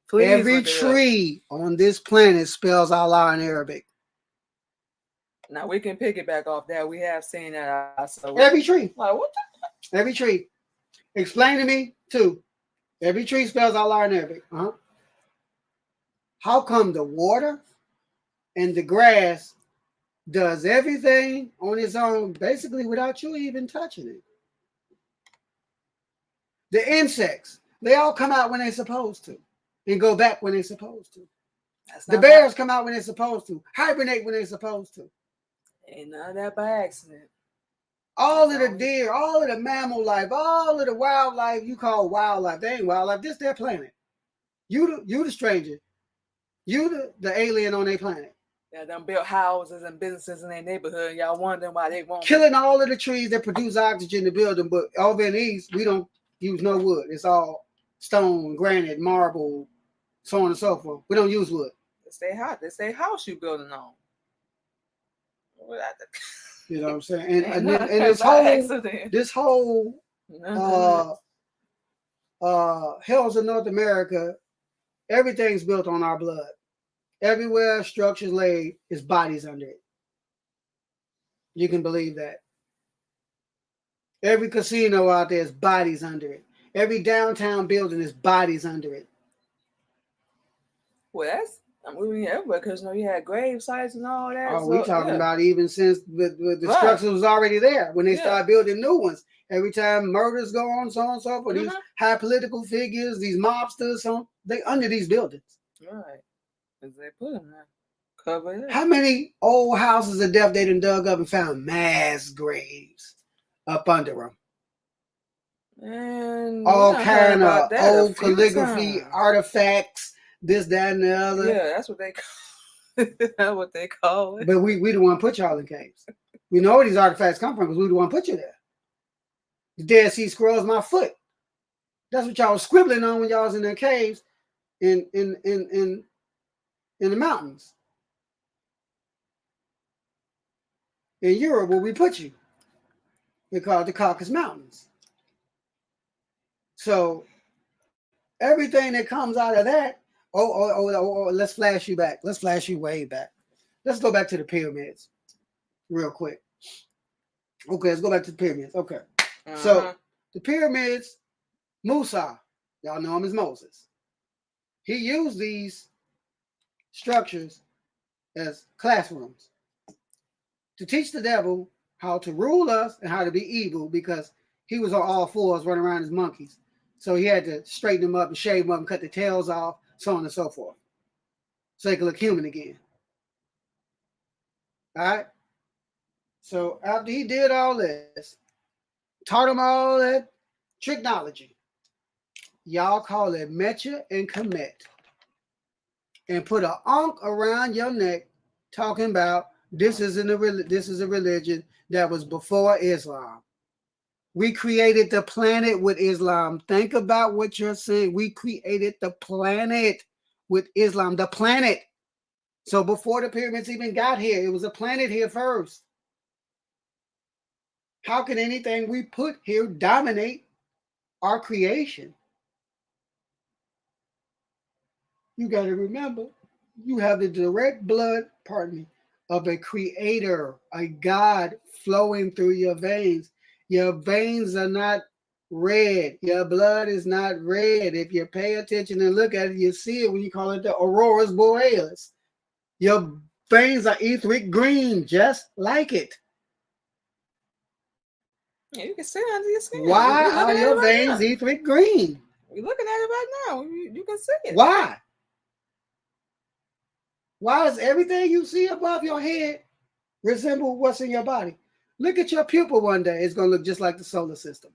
Please. Every tree on this planet spells Allah in Arabic. Now we can piggyback off that. We have seen that ourselves. Every tree. Like, what the? Every tree. Explain to me, too. Every tree spells Allah in Arabic. Uh-huh. How come the water and the grass does everything on its own, basically without you even touching it? The insects, they all come out when they're supposed to and go back when they're supposed to. The bears come out when they're supposed to, hibernate when they're supposed to. Ain't none of that by accident. All of the deer, all of the mammal life, all of the wildlife you call wildlife, they ain't wildlife, this their planet. You the stranger. You the alien on their planet. Yeah, them built houses and businesses in their neighborhood. Y'all wondering why they won't. Killing all of the trees that produce oxygen in the building, but over in the East, we don't use no wood. It's all stone, granite, marble, so on and so forth. We don't use wood. They stay hot. They say house you building on. You know what I'm saying? And this whole hills of North America, everything's built on our blood. Everywhere structures laid is bodies under it. You can believe that. Every casino out there is bodies under it. Every downtown building is bodies under it. Well, everywhere, because you had grave sites and all that. Oh, we're talking about even since the structure was already there. When they start building new ones, every time murders go on, so on and so forth, these high political figures, these mobsters, they under these buildings. Right. Because they put them there. Cover it. How many old houses of death they done dug up and found mass graves up under them? And all kind of old calligraphy artifacts, this, that, and the other. Yeah, that's what they call it. That's what they call it. But we the one put y'all in caves. We know where these artifacts come from because we the one put you there. The Dead Sea Scrolls, my foot. That's what y'all was scribbling on when y'all was in their caves in the mountains. In Europe, where we put you. They call it the Caucasus Mountains. So everything that comes out of that, let's flash you back. Let's flash you way back. Let's go back to the pyramids real quick. Okay, let's go back to the pyramids. Okay. So the pyramids, Musa, y'all know him as Moses. He used these structures as classrooms to teach the devil how to rule us and how to be evil, because he was on all fours running around as monkeys. So he had to straighten them up and shave them up and cut the tails off, so on and so forth, so they could look human again. All right? So after he did all this, taught them all that technology, y'all call it Mecha and Kemet, and put an ankh around your neck talking about this is a religion that was before Islam. We created the planet with Islam. Think about what you're saying. We created the planet with Islam. The planet. So before the pyramids even got here, it was a planet here first. How can anything we put here dominate our creation? You got to remember, you have the direct blood, of a creator, a God flowing through your veins. Your veins are not red. Your blood is not red. If you pay attention and look at it, you see it when you call it the auroras borealis. Your veins are etheric green, just like it. Yeah, you can see it under your skin. Why are your veins etheric green? You're looking at it right now. You can see it. Why? Why does everything you see above your head resemble what's in your body? Look at your pupil one day. It's going to look just like the solar system.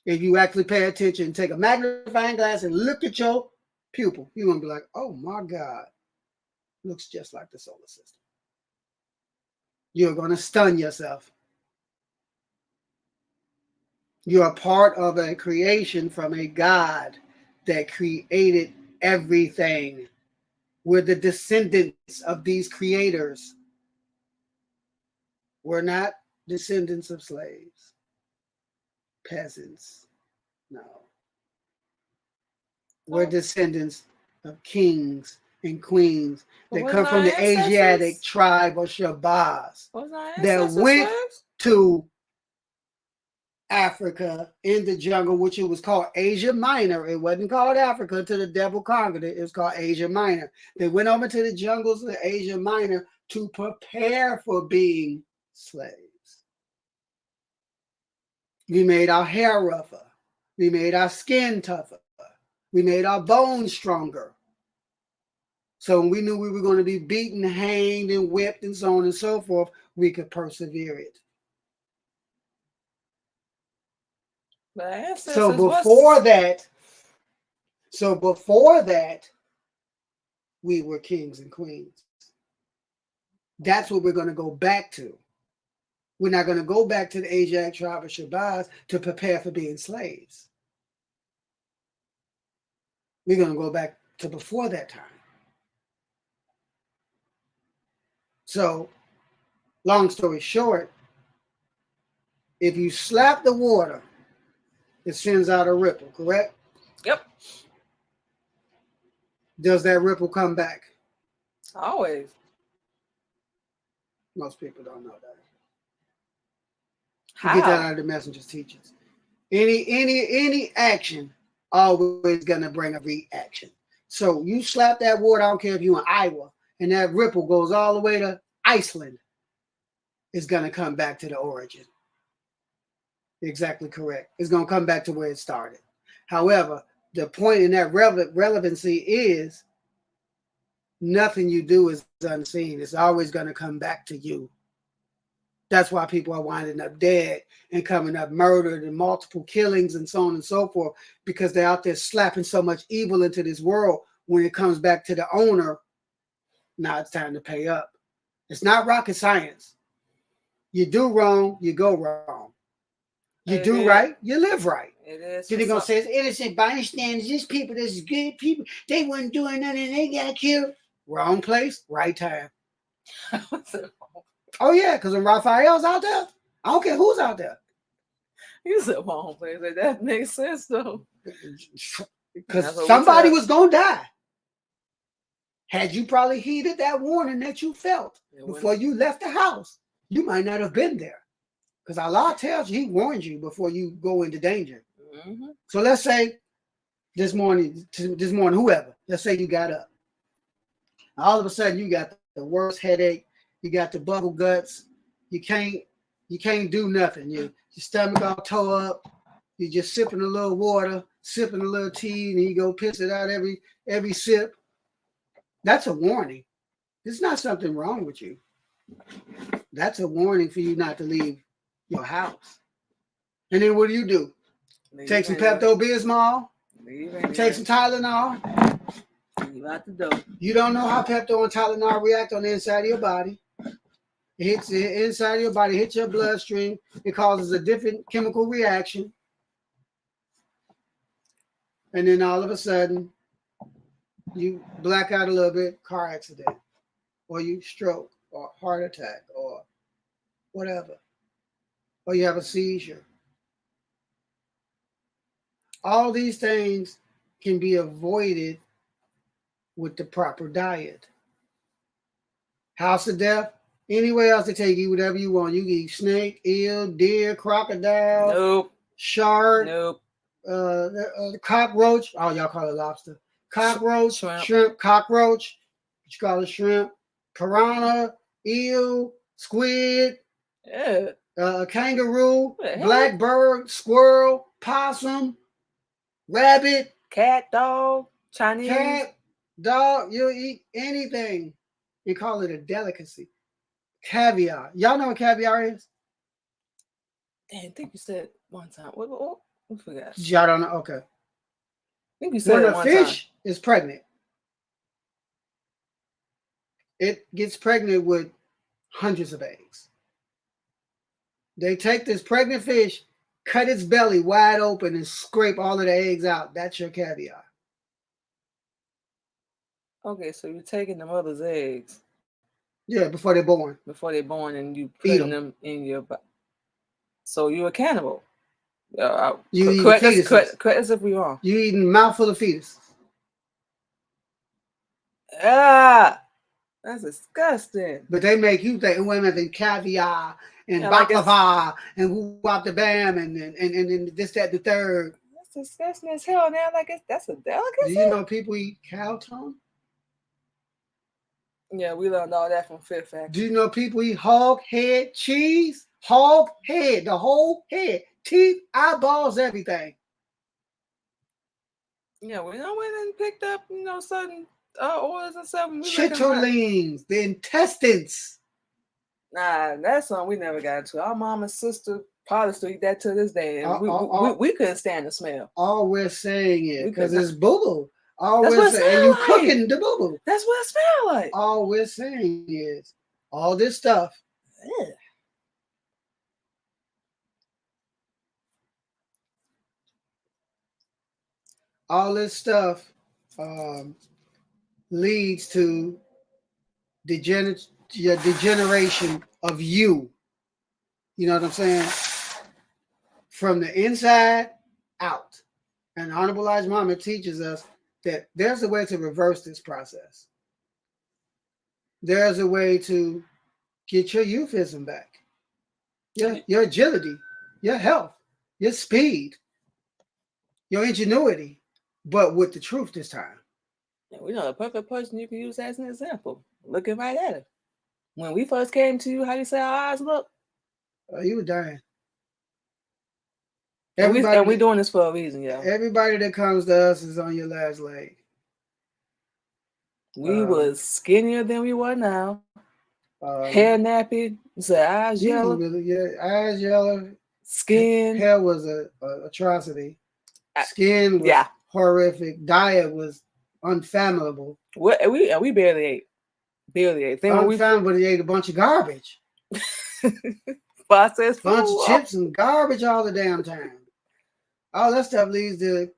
If you actually pay attention, take a magnifying glass and look at your pupil, you're going to be like, oh my God, looks just like the solar system. You're going to stun yourself. You're a part of a creation from a God that created everything. We're the descendants of these creators. We're not descendants of slaves, peasants. No. We're descendants of kings and queens that come from the Asiatic tribe of Shabazz that went to Africa in the jungle, which it was called Asia Minor. It wasn't called Africa until the devil conquered it. It was called Asia Minor. They went over to the jungles of Asia Minor to prepare for being slaves. We made our hair rougher. We made our skin tougher. We made our bones stronger. So when we knew we were going to be beaten, hanged, and whipped, and so on and so forth, we could persevere it. So before that, we were kings and queens. That's what we're going to go back to. We're not going to go back to the Asiatic tribe of Shabazz to prepare for being slaves. We're going to go back to before that time. So, long story short, if you slap the water, it sends out a ripple, correct? Yep. Does that ripple come back? Always. Most people don't know that. How? You get that out of the messenger's teachings. Any action always gonna bring a reaction. So you slap that water, I don't care if you're in Iowa, and that ripple goes all the way to Iceland, it's gonna come back to the origin. Exactly correct. It's going to come back to where it started. However, the point in that relevancy is nothing you do is unseen. It's always going to come back to you. That's why people are winding up dead and coming up murdered and multiple killings and so on and so forth, because they're out there slapping so much evil into this world. When it comes back to the owner, now it's time to pay up. It's not rocket science. You do wrong, you go wrong. You do right, you live right. It is. Then they're going to say it's innocent bystanders. These people, this is good people. They weren't doing nothing. They got killed. Wrong place, right time. Oh, yeah, because when Raphael's out there, I don't care who's out there. You said wrong place. That makes sense, though. Because somebody was going to die. Had you probably heeded that warning that you felt before you left the house, you might not have been there. Because Allah tells you, He warns you before you go into danger. Mm-hmm. So let's say this morning, whoever, let's say you got up. All of a sudden, you got the worst headache. You got the bubble guts. You can't do nothing. Your stomach all tore up. You're just sipping a little water, sipping a little tea, and you go piss it out every sip. That's a warning. There's not something wrong with you. That's a warning for you not to leave your house. And then what do? Take some Pepto-Bismol, take some Tylenol. Leave out the door. You don't know how Pepto and Tylenol react on the inside of your body. It hits the inside of your body, hits your bloodstream. It causes a different chemical reaction. And then all of a sudden, you black out a little bit, car accident, or you stroke, or heart attack, or whatever, or you have a seizure. All these things can be avoided with the proper diet. House of death, anywhere else they take you, whatever you want. You can eat snake, eel, deer, crocodile, Nope. shark, Nope. Cockroach. Oh, y'all call it lobster. Cockroach, shrimp, cockroach. What you call it? Shrimp, piranha, eel, squid, Yeah. Kangaroo, blackbird, squirrel, possum, rabbit, cat, dog, Chinese. cat, dog. You'll eat anything and call it a delicacy. Caviar. Y'all know what caviar is? Damn, I think you said one time. What? I forgot. Y'all don't know? Okay. I think you said when it a one fish time. is pregnant, it gets pregnant with hundreds of eggs. They take this pregnant fish, cut its belly wide open, and scrape all of the eggs out. That's your caviar. Okay, so you're taking the mother's eggs. Yeah, before they're born. Before they're born, and you putting them in your body. So you're a cannibal. You correct us if we're wrong. You eating mouthful of fetus. Ah, that's disgusting. But they make you think women think caviar and baklava and whoop the bam and this, that, the third. That's disgusting as hell. Now, that's a delicacy. Do you know people eat cow tongue? Yeah, we learned all that from Fear Factor. Do you know people eat hog head cheese? Hog head, the whole head, teeth, eyeballs, everything. Yeah, we went and picked up, certain oils and stuff. Chitterlings, the intestines. Nah, that's something we never got into. Our mom and sister probably still eat that to this day. And we couldn't stand the smell. All we're saying is, because it's boo-boo. All that's we're saying, and you cooking the boo-boo. That's what it smells like. All we're saying is, all this stuff. Yeah. All this stuff leads to degeneration of you. You know what I'm saying? From the inside out. And Honorable Elijah Muhammad teaches us that there's a way to reverse this process. There's a way to get your euphemism back. Your agility, your health, your speed, your ingenuity, but with the truth this time. Yeah, we know the perfect person you can use as an example. Looking right at him. When we first came to you, how do you say our eyes look? You were dying. And we're doing this for a reason, yeah. Everybody that comes to us is on your last leg. We was skinnier than we were now. Hair nappy. Eyes yellow. Eyes yellow. Skin. Hair was a atrocity. Skin was horrific. Diet was unfathomable. We barely ate. Unfathomable. We ate a bunch of garbage. Processed food. Bunch of chips and garbage all the damn time. All that stuff leads to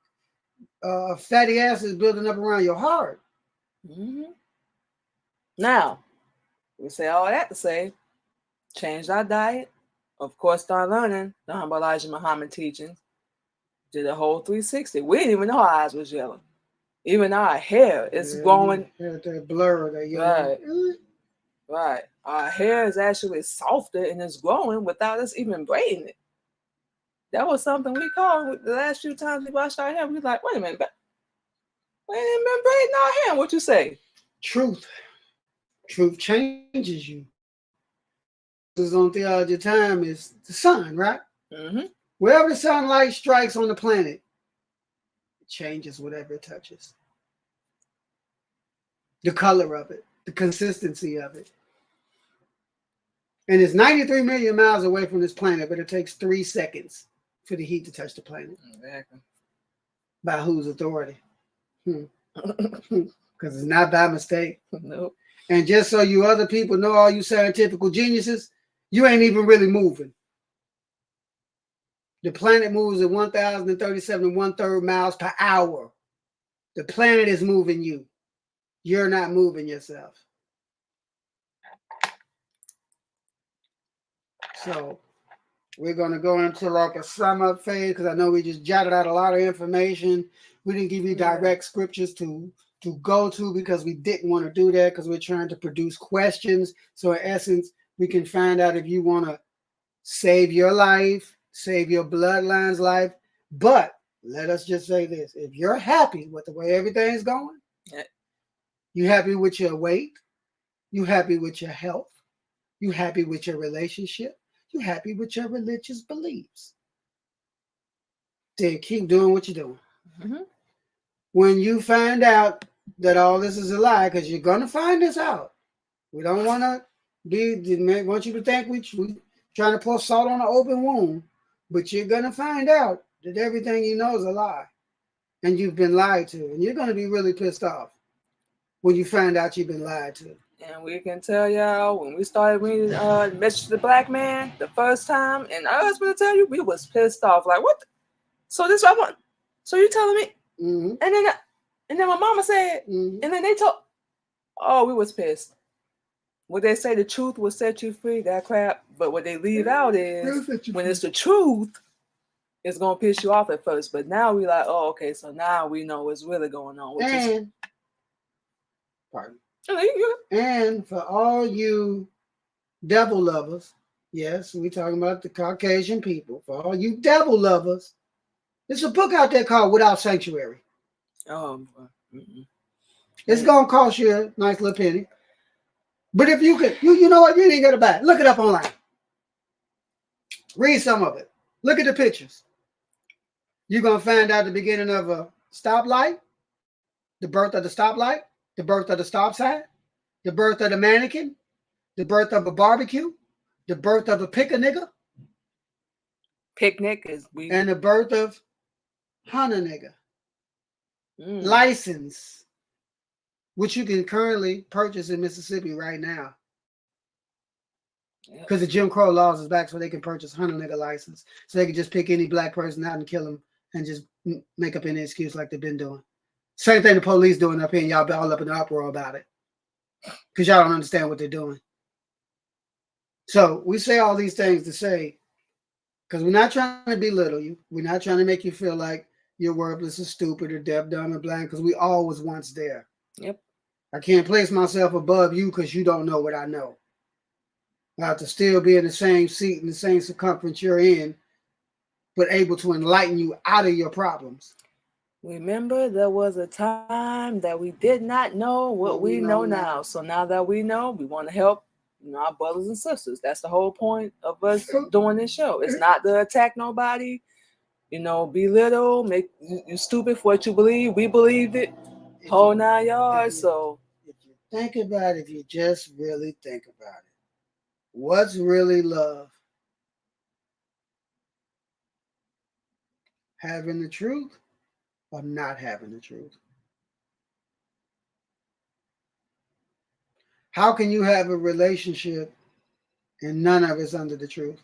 fatty acids building up around your heart. Mm-hmm. Now, we say all that to say, changed our diet. Of course, start learning the Honorable Elijah Muhammad teachings. Did a whole 360. We didn't even know our eyes was yellow. Even our hair is growing. That blur, that yellow. Right. Our hair is actually softer and it's growing without us even braiding it. That was something we called the last few times we washed our hair. We was like, wait a minute, we ain't been braiding our hair. What you say? Truth changes you. This on Theology Time is the sun, right? Mm-hmm. Wherever the sunlight strikes on the planet, it changes whatever it touches. The color of it, the consistency of it. And it's 93 million miles away from this planet, but it takes 3 seconds for the heat to touch the planet. Exactly. By whose authority? Because it's not by mistake. Nope. And just so you other people know, all you scientific geniuses, you ain't even really moving. The planet moves at 1,037 and 1/3 miles per hour. The planet is moving you. You're not moving yourself. So we're going to go into like a sum up phase because I know we just jotted out a lot of information. We didn't give you direct scriptures to go to because we didn't want to do that because we're trying to produce questions. So in essence, we can find out if you want to save your life, save your bloodline's life. But let us just say this. If you're happy with the way everything's going, you happy with your weight, you happy with your health, you happy with your relationship, you happy with your religious beliefs, then keep doing what you're doing. Mm-hmm. When you find out that all this is a lie, because you're going to find this out. We don't want to want you to think we trying to pour salt on an open wound, but you're going to find out that everything you know is a lie and you've been lied to. And you're going to be really pissed off when you find out you've been lied to. And we can tell y'all when we started reading Message to the Black Man the first time, and I was going to tell you, we was pissed off. Like, what? So this what I want. So you telling me? Mm-hmm. And then my mama said, mm-hmm. and then they told, oh, we was pissed. What they say, the truth will set you free, that crap. But what they leave out is when it's the truth, it's going to piss you off at first. But now we like, oh, okay, so now we know what's really going on. And for all you devil lovers, yes, we're talking about the Caucasian people. For all you devil lovers, there's a book out there called Without Sanctuary. It's going to cost you a nice little penny. But if you could, you know what? You ain't got to buy it. Look it up online. Read some of it. Look at the pictures. You're going to find out the beginning of a stoplight, the birth of the stoplight, the birth of the stop sign, the birth of the mannequin, the birth of a barbecue, the birth of a pick-a-nigga. Picnic and the birth of Hunter nigga. License, which you can currently purchase in Mississippi right now. Because the Jim Crow laws is back, so they can purchase Hunter nigga license. So they can just pick any black person out and kill him and just make up any excuse like they've been doing. Same thing the police doing up here, and y'all be all up in the uproar about it. Because y'all don't understand what they're doing. So we say all these things to say, because we're not trying to belittle you. We're not trying to make you feel like you're worthless or stupid or deaf, dumb, and blind, because we all was once there. Yep. I can't place myself above you because you don't know what I know. I have to still be in the same seat in the same circumference you're in, but able to enlighten you out of your problems. Remember, there was a time that we did not know what we know now. So now that we know, we want to help our brothers and sisters. That's the whole point of us doing this show. It's not to attack nobody, belittle, make you stupid for what you believe. We believed it. Whole 9 yards. So if you think about it, if you just really think about it, what's really love? Having the truth or not having the truth? How can you have a relationship and none of it's under the truth?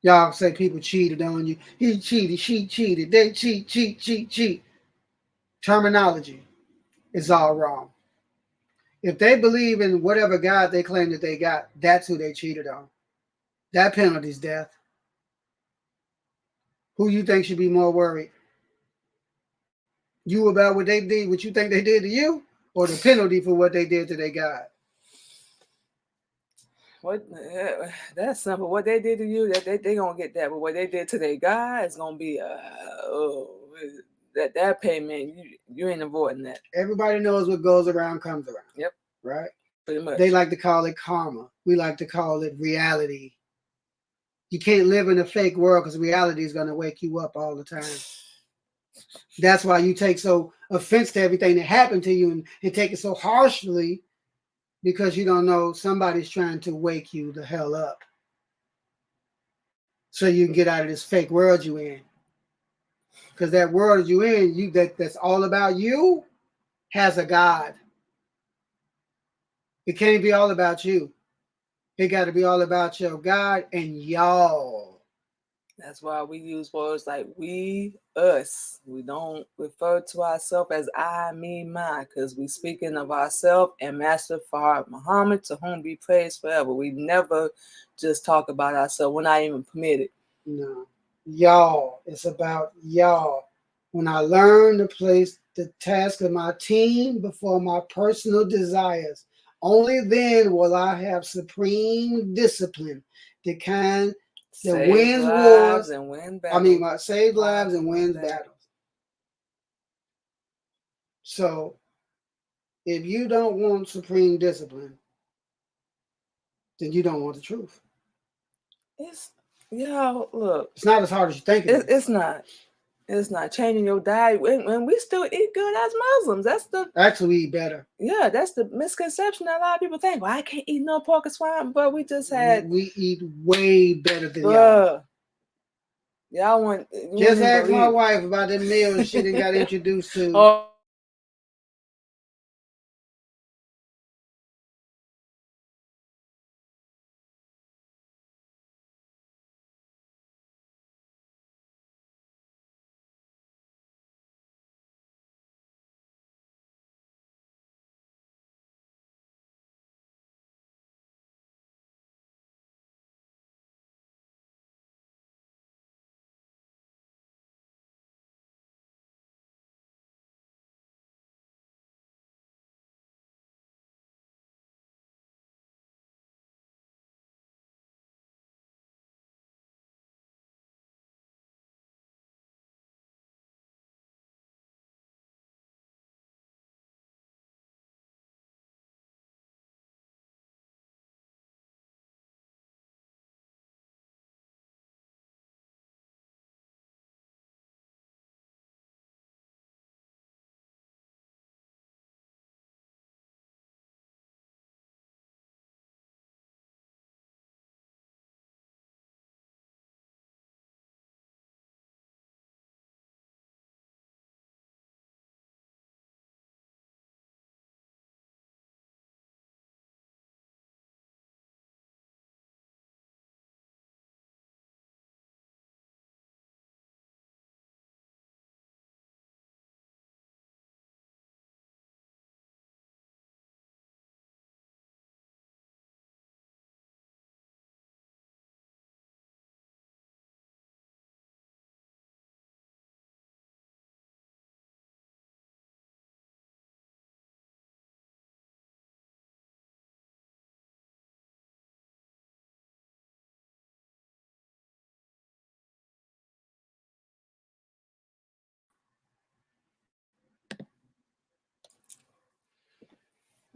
Y'all say people cheated on you. He cheated, she cheated, they cheat. Terminology is all wrong. If they believe in whatever God they claim that they got, that's who they cheated on. That penalty's death. Who you think should be more worried? You about what they did, what you think they did to you, or the penalty for what they did to their God? That's simple. What they did to you, that they gonna get that. But what they did to their God is gonna be that payment. You ain't avoiding that. Everybody knows what goes around comes around. Yep. Right. Pretty much. They like to call it karma. We like to call it reality. You can't live in a fake world because reality is gonna wake you up all the time. That's why you take so offense to everything that happened to you and take it so harshly, because you don't know somebody's trying to wake you the hell up so you can get out of this fake world you in. Because that world you in, that's all about you, has a God. It can't be all about you. It got to be all about your God and y'all. That's why we use words like we, us. We don't refer to ourselves as I, me, mine, because we speaking of ourselves and Master Fard Muhammad, to whom be praised forever. We never just talk about ourselves. We're not even permitted. No. Y'all. It's about y'all. When I learn to place the task of my team before my personal desires, only then will I have supreme discipline, the kind that Save wins lives wars. and win battles. Save lives and wins battles. So if you don't want supreme discipline, then you don't want the truth. It's, look. It's not as hard as you think it is. It's not. It's not changing your diet. When we still eat good as Muslims. That's the actually we eat better. Yeah, that's the misconception that a lot of people think. Well, I can't eat no pork or swine, but we just had. We eat way better than y'all. Y'all want. Just ask my wife about the meal she didn't got introduced to. Oh.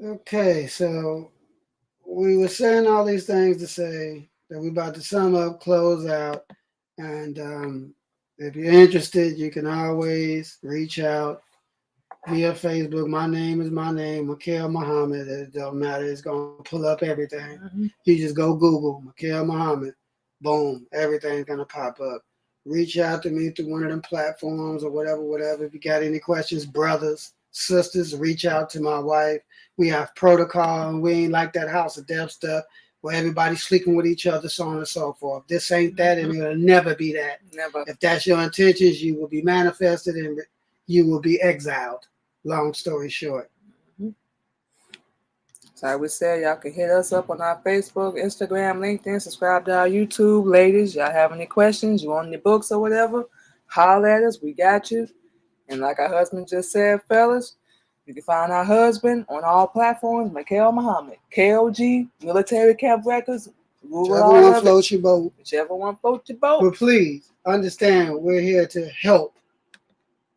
Okay, so we were saying all these things to say that we're about to sum up, close out, and if you're interested, you can always reach out via Facebook. My name is my name, Mikael Muhammad. It don't matter. It's going to pull up everything. Mm-hmm. You just go Google Mikael Muhammad. Boom. Everything's going to pop up. Reach out to me through one of them platforms or whatever. If you got any questions, brothers, sisters, reach out to my wife. We have protocol, and we ain't like that House of Death stuff where everybody's sleeping with each other, so on and so forth. This ain't that, and it'll never be that. Never. If that's your intentions, you will be manifested and you will be exiled. Long story short. Mm-hmm. So I would say y'all can hit us up on our Facebook, Instagram, LinkedIn, subscribe to our YouTube. Ladies, y'all have any questions, you want any books or whatever, holler at us. We got you. And like our husband just said, fellas, you can find our husband on all platforms, Mikael Muhammad. KOG, Military Camp Records. Whichever one floats your boat. Whichever one floats your boat. But please understand, we're here to help,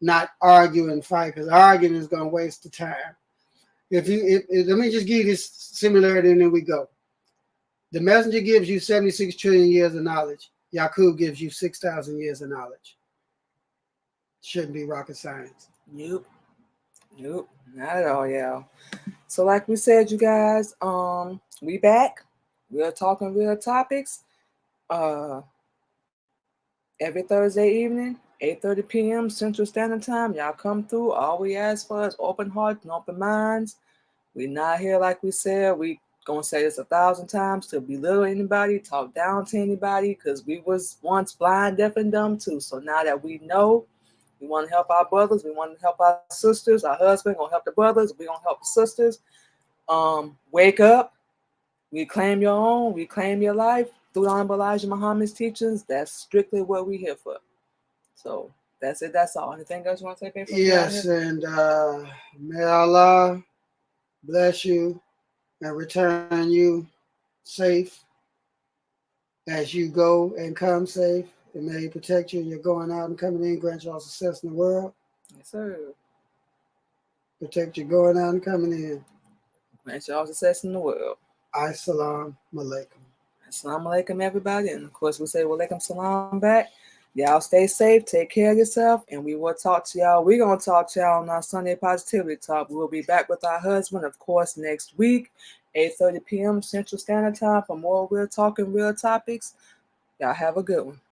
not argue and fight, because arguing is going to waste the time. If let me just give you this similarity and then we go. The messenger gives you 76 trillion years of knowledge. Yaqub gives you 6,000 years of knowledge. Shouldn't be rocket science. Nope, not at all, y'all. So like we said, you guys, we back. We're talking real topics. Every Thursday evening, 8:30 p.m. Central Standard Time. Y'all come through. All we ask for is open hearts and open minds. We're not here, like we said. We gonna say this 1,000 times, to belittle anybody, talk down to anybody, because we was once blind, deaf, and dumb too. So now that we know, we want to help our brothers, we want to help our sisters, our husband gonna help the brothers, we gonna help the sisters. Wake up, reclaim your own, reclaim your life through Honorable Elijah Muhammad's teachings. That's strictly what we here for. So that's it. That's all. Anything else you want to take before we get out Yes, here? and may Allah bless you and return you safe as you go and come safe. And may He protect you. You're going out and coming in. Grant you all success in the world. Yes, sir. Protect you going out and coming in. Grant y'all success in the world. Assalamu alaikum. Assalamu alaikum, everybody. And of course, we say wa alaikum salam back. Y'all stay safe, take care of yourself, and we will talk to y'all. We're going to talk to y'all on our Sunday Positivity Talk. We'll be back with our husband, of course, next week, 8:30 p.m. Central Standard Time for more real talk and real topics. Y'all have a good one.